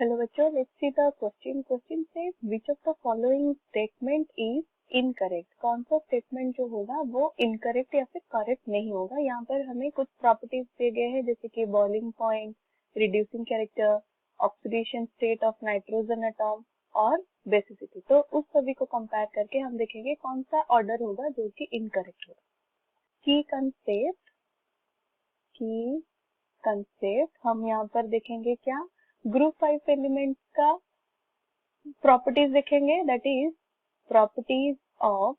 Hello बच्चों, let's see the question. Question says which of the following statement is incorrect. कौन सा statement जो होगा वो incorrect या फिर correct नहीं होगा. यहाँ पर हमें कुछ properties दिए गए हैं जैसे कि boiling point, reducing character, oxidation state of nitrogen atom और basicity. तो उस सभी को compare करके हम देखेंगे कौन सा order होगा जो कि incorrect होगा. Key concept हम यहाँ पर देखेंगे क्या, ग्रुप 5 एलिमेंट का प्रॉपर्टीज देखेंगे. That is properties of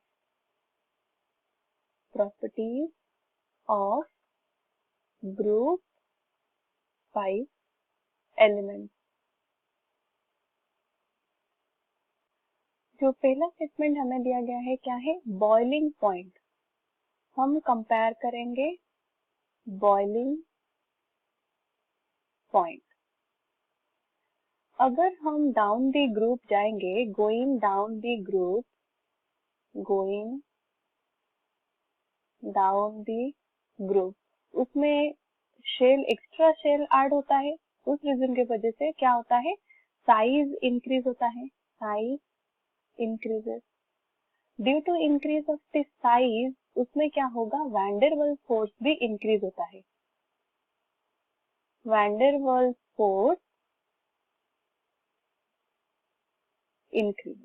group 5 element. जो पहला स्टेटमेंट हमें दिया गया है क्या है, बॉइलिंग पॉइंट. हम कंपेयर करेंगे बॉइलिंग पॉइंट. अगर हम डाउन दी ग्रुप जाएंगे, गोइंग डाउन दी ग्रुप, उसमें शेल, एक्स्ट्रा शेल ऐड होता है. उस रीजन की वजह से क्या होता है, साइज इंक्रीज होता है. Size increases. Due to increase of the size उसमें क्या होगा, वैंडरवाल्स फोर्स भी इंक्रीज होता है. Van der Waals force increase.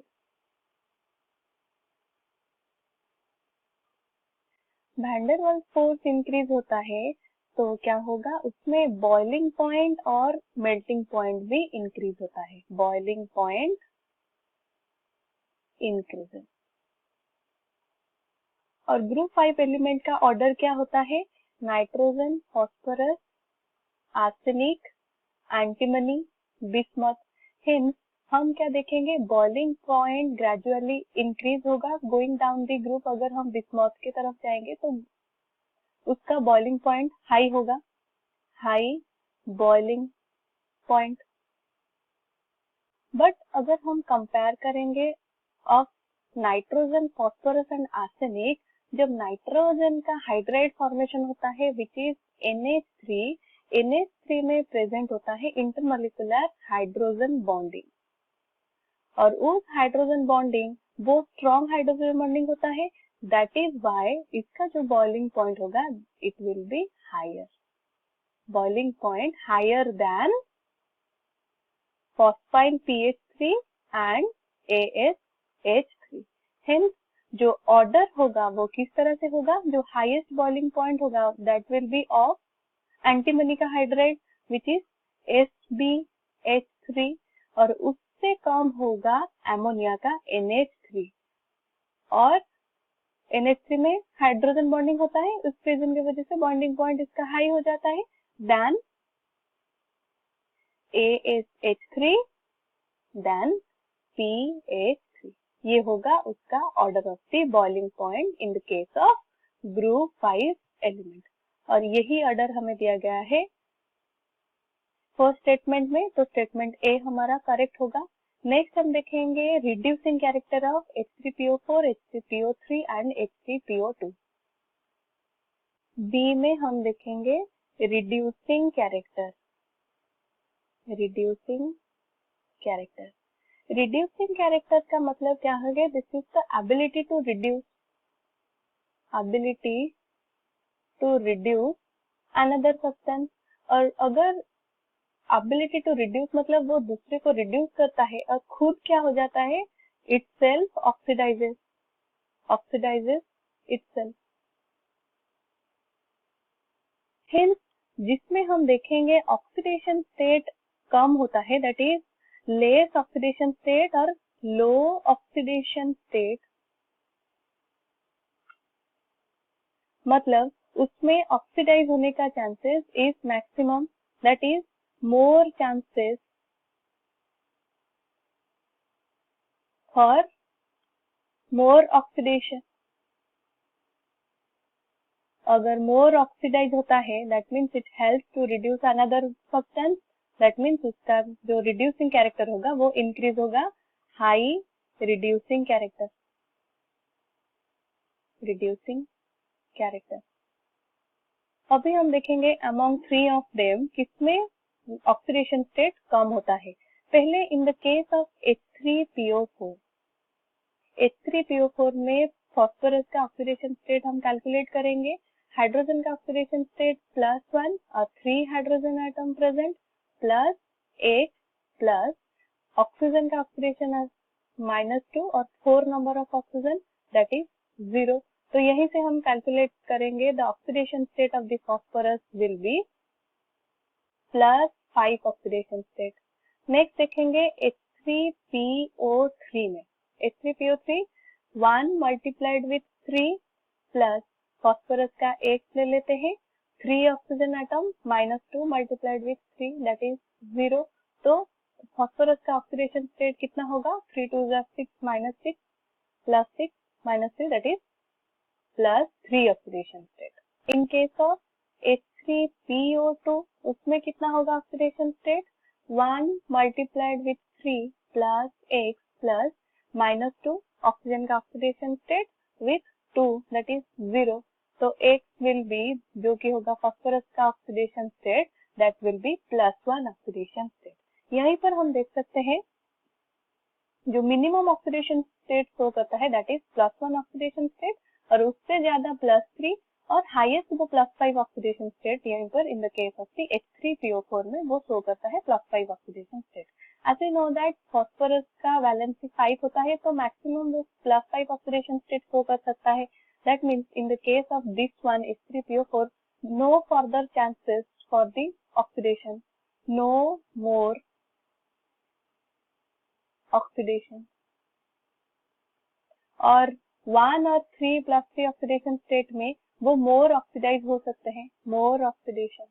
Van der Waals force increase होता है तो क्या होगा, उसमें बॉइलिंग पॉइंट और मेल्टिंग पॉइंट भी इंक्रीज होता है. Boiling point increases. और ग्रुप 5 एलिमेंट का ऑर्डर क्या होता है, nitrogen, phosphorus, arsenic, antimony, bismuth. Hence हम क्या देखेंगे, बॉइलिंग पॉइंट ग्रेजुअली इंक्रीज होगा गोइंग डाउन द ग्रुप. अगर हम बिस्मथ की तरफ जाएंगे तो उसका बॉइलिंग पॉइंट हाई होगा, हाई बॉइलिंग पॉइंट. बट अगर हम कंपेयर करेंगे of nitrogen, phosphorus and arsenic, जब नाइट्रोजन का हाइड्राइड फॉर्मेशन होता है विच इज NH3 में प्रेजेंट होता है इंटरमॉलिक्यूलर हाइड्रोजन बॉन्डिंग. और उस हाइड्रोजन बॉन्डिंग वो स्ट्रॉन्ग हाइड्रोजन बॉन्डिंग होता है. दैट इज व्हाई इसका जो बॉइलिंग पॉइंट होगा it will be higher. Boiling point higher than phosphine PH3 and ASH3. Hence जो ऑर्डर होगा वो किस तरह से होगा, जो हाईएस्ट बॉइलिंग पॉइंट होगा that will be of antimony का हाइड्राइड विच इज SbH3 और उससे कम होगा एमोनिया का NH3. और NH3 में हाइड्रोजन बॉन्डिंग होता है, उस रीजन की वजह से बॉन्डिंग पॉइंट इसका हाई हो जाता है देन ASH3 देन PH3. ये होगा उसका order of the boiling point in the case of group 5 element. और यही ऑर्डर हमें दिया गया है फर्स्ट स्टेटमेंट में, तो स्टेटमेंट ए हमारा करेक्ट होगा. नेक्स्ट हम देखेंगे reducing character of H3PO4, H3PO3 and H3PO2. B में हम देखेंगे रिड्यूसिंग कैरेक्टर. रिड्यूसिंग कैरेक्टर का मतलब क्या हो गया, this is the ability to reduce another substance. और अगर एबिलिटी टू रिड्यूस मतलब वो दूसरे को रिड्यूस करता है और खुद क्या हो जाता है, इटसेल्फ ऑक्सीडाइजेस इटसेल्फ. हिंस जिसमें हम देखेंगे ऑक्सीडेशन स्टेट कम होता है, that is less oxidation state और लो ऑक्सीडेशन स्टेट. मतलब उसमें ऑक्सीडाइज होने का chances is maximum, that is more chances for more oxidation. अगर more oxidize होता है that means it helps to reduce another substance, that means उसका जो reducing character होगा वो increase होगा, high reducing character. अभी हम देखेंगे among 3 of them किसमें ऑक्सीडेशन स्टेट कम होता है. पहले इन the case of H3PO4, H3PO4 में फॉस्फोरस का ऑक्सीडेशन स्टेट हम कैलकुलेट करेंगे। हाइड्रोजन का ऑक्सीडेशन स्टेट +1 और 3 hydrogen atom present plus 8 plus oxygen का ऑक्सीडेशन -2 और 4 number of oxygen that is 0। तो यहीं से हम कैलकुलेट करेंगे the oxidation state of the phosphorus will be +5 oxidation state. Next देखेंगे H3PO3 में, H3PO3 1 multiplied with 3 plus phosphorus का एक ले लेते हैं, 3 oxygen atom -2 multiplied with 3 that is 0। तो फॉस्फोरस का ऑक्सीडेशन स्टेट कितना होगा, 3 2 6 -6 plus 6 -3 that is +3 oxidation state. In case of H3PO2 उसमें कितना होगा oxidation state, 1 multiplied with 3 plus x plus -2 oxygen का oxidation state with 2 that is 0। तो x will be, जो कि होगा फॉस्फोरस का oxidation state, that will be +1 oxidation state. यहीं पर हम देख सकते हैं जो मिनिमम ऑक्सीडेशन स्टेट शो करता है दैट इज +1 ऑक्सीडेशन स्टेट, और उससे ज्यादा +3 और हाईएस्ट वो +5 ऑक्सीडेशन स्टेट यहीं पर in the case of the H3PO4 में वो शो करता है +5 oxidation state. As we know that phosphorus का वैलेंसी 5 होता है, तो मैक्सिमम वो +5 ऑक्सीडेशन स्टेट शो कर सकता है। That means in the case of this one H3PO4 no further chances for the oxidation, no more oxidation. और 1 और 3 +3 ऑक्सीडेशन स्टेट में वो मोर ऑक्सीडाइज हो सकते हैं, मोर ऑक्सीडेशन।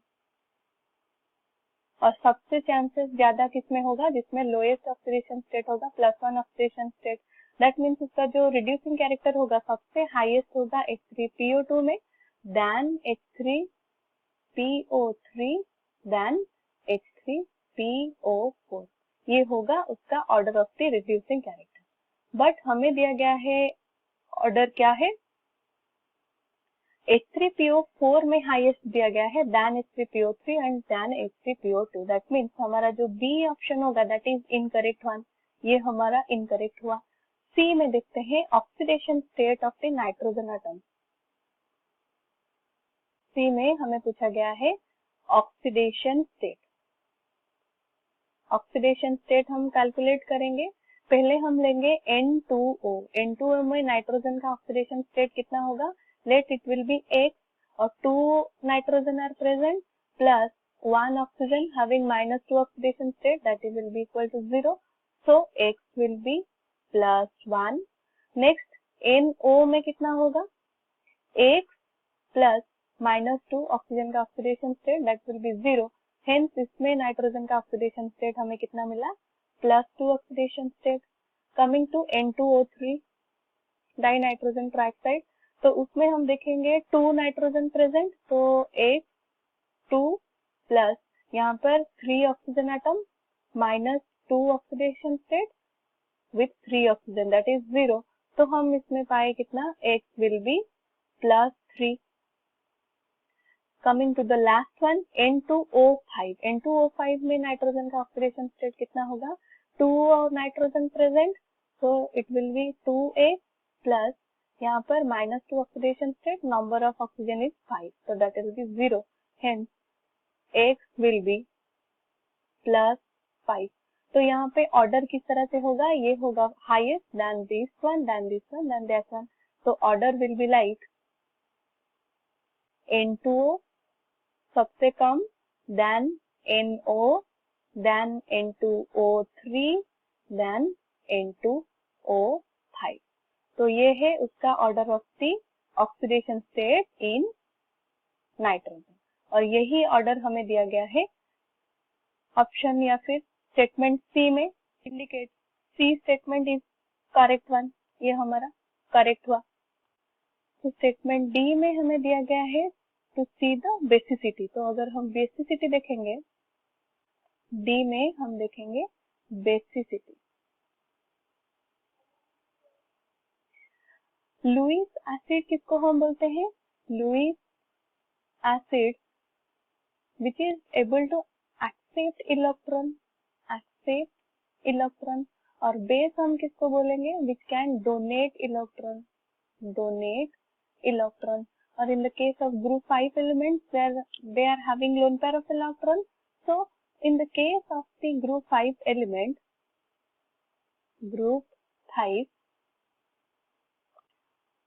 और सबसे चांसेस ज्यादा किसमें होगा, जिसमें लोएस्ट ऑक्सीडेशन स्टेट होगा, +1 ऑक्सीडेशन स्टेट। दैट मीन्स उसका जो रिड्यूसिंग कैरेक्टर होगा सबसे हाईएस्ट होगा H3PO2 में, देन H3PO3, देन H3PO4। ये होगा उसका order of the reducing character. But हमें दिया गया है ऑर्डर क्या है, H3PO4 में हाईएस्ट दिया गया है, then H3PO3 and then H3PO2। That means हमारा जो बी ऑप्शन होगा दैट इज इनकरेक्ट वन, ये हमारा इनकरेक्ट हुआ। सी में देखते हैं oxidation state of the nitrogen atom. C में हमें पूछा गया है ऑक्सीडेशन स्टेट। ऑक्सीडेशन स्टेट हम कैलकुलेट करेंगे। पहले हम लेंगे N2O। N2O में नाइट्रोजन का ऑक्सीडेशन स्टेट कितना होगा, let it will be X और 2 nitrogen are present plus 1 oxygen having -2 oxidation state that will be equal to 0। So X will be +1। Next NO में कितना होगा, X प्लस -2 ऑक्सीजन का oxidation state that will be 0। Hence इसमें nitrogen का oxidation state हमें कितना मिला, +2 oxidation state. Coming to N2O3 dinitrogen trioxide, तो उसमें हम देखेंगे 2 नाइट्रोजन प्रेजेंट, तो 1 2 प्लस यहाँ पर 3 oxygen atom -2 oxidation state with 3 oxygen that is 0। तो हम इसमें पाए कितना, X will B +3। Coming to the last one N2O5। N2O5 में नाइट्रोजन का ऑक्सीडेशन स्टेट कितना होगा, 2 और nitrogen present, so it will be 2A plus यहाँ पर -2 oxidation state, number of oxygen is 5, so that will be 0। hence X will be +5। तो यहाँ पे ऑर्डर किस तरह से होगा, ये होगा highest than this one, then this one, then that one. तो order will be like N2O सबसे कम, then NO, then N2O3, then N2O5। तो ये है उसका order of the oxidation state in nitrogen, और यही ऑर्डर हमें दिया गया है ऑप्शन या फिर स्टेटमेंट सी में। Indicate C statement is correct one, ये हमारा करेक्ट हुआ। तो स्टेटमेंट डी में हमें दिया गया है टू सी द बेसिसिटी। तो अगर हम बेसिसिटी देखेंगे, डी में हम देखेंगे बेसिसिटी। लुईस एसिड किसको हम बोलते हैं, Lewis acid which is able to accept electron, accept electron, और बेस हम किसको बोलेंगे, which can donate electron, donate electron. और in the case of group 5 elements where they are having lone pair of electrons, so in the case of the group 5 element, group 5,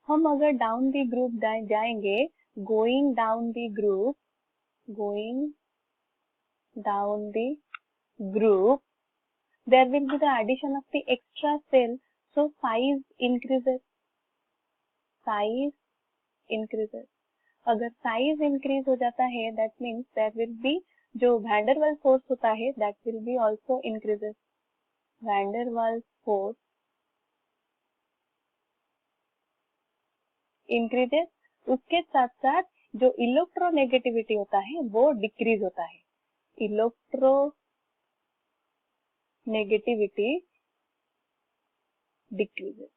हम अगर down the group जाएंगे, going down the group, going down the group, there will be the addition of the extra cell, so size increases, size increases. अगर size increase हो जाता है, that means there will be, जो van der Waals force होता है that will be also increases, van der Waals force increases. उसके साथ साथ जो इलेक्ट्रोनेगेटिविटी होता है वो डिक्रीज होता है, electronegativity decreases.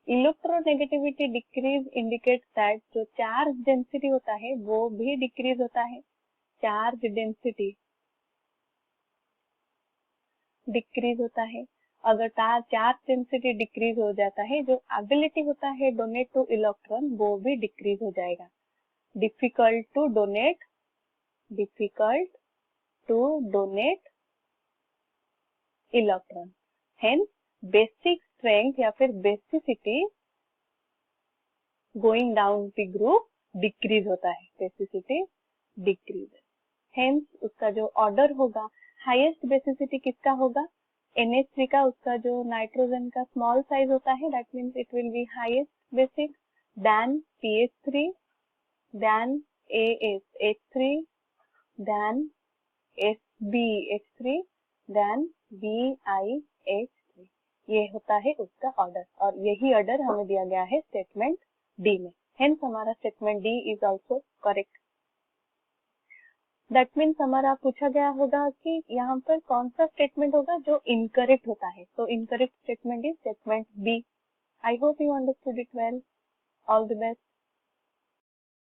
Electronegativity decrease indicates that जो चार्ज डेंसिटी होता है वो भी डिक्रीज होता है, चार्ज डेंसिटी डिक्रीज होता है. अगर चार्ज डेंसिटी डिक्रीज हो जाता है, जो एबिलिटी होता है डोनेट टू इलेक्ट्रॉन वो भी डिक्रीज हो जाएगा. Difficult to donate, difficult to donate electron. Hence basic strength या फिर basicity going down the group decrease होता है, बेसिसिटी डिक्रीज. हेंस उसका जो ऑर्डर होगा, हाईएस्ट बेसिसिटी किसका होगा, NH3 का, उसका जो नाइट्रोजन का स्मॉल साइज होता है, that means it will be highest basic then PH3, then ASH3, then SbH3, then BiH3. ये होता है उसका ऑर्डर, और यही ऑर्डर हमें दिया गया है स्टेटमेंट डी में. हेंस हमारा statement D is also correct. That means हमारा पूछा गया होगा कि यहाँ पर कौन सा स्टेटमेंट होगा जो इनकरेक्ट होता है. तो incorrect statement is statement B. I hope you understood it well. All the best.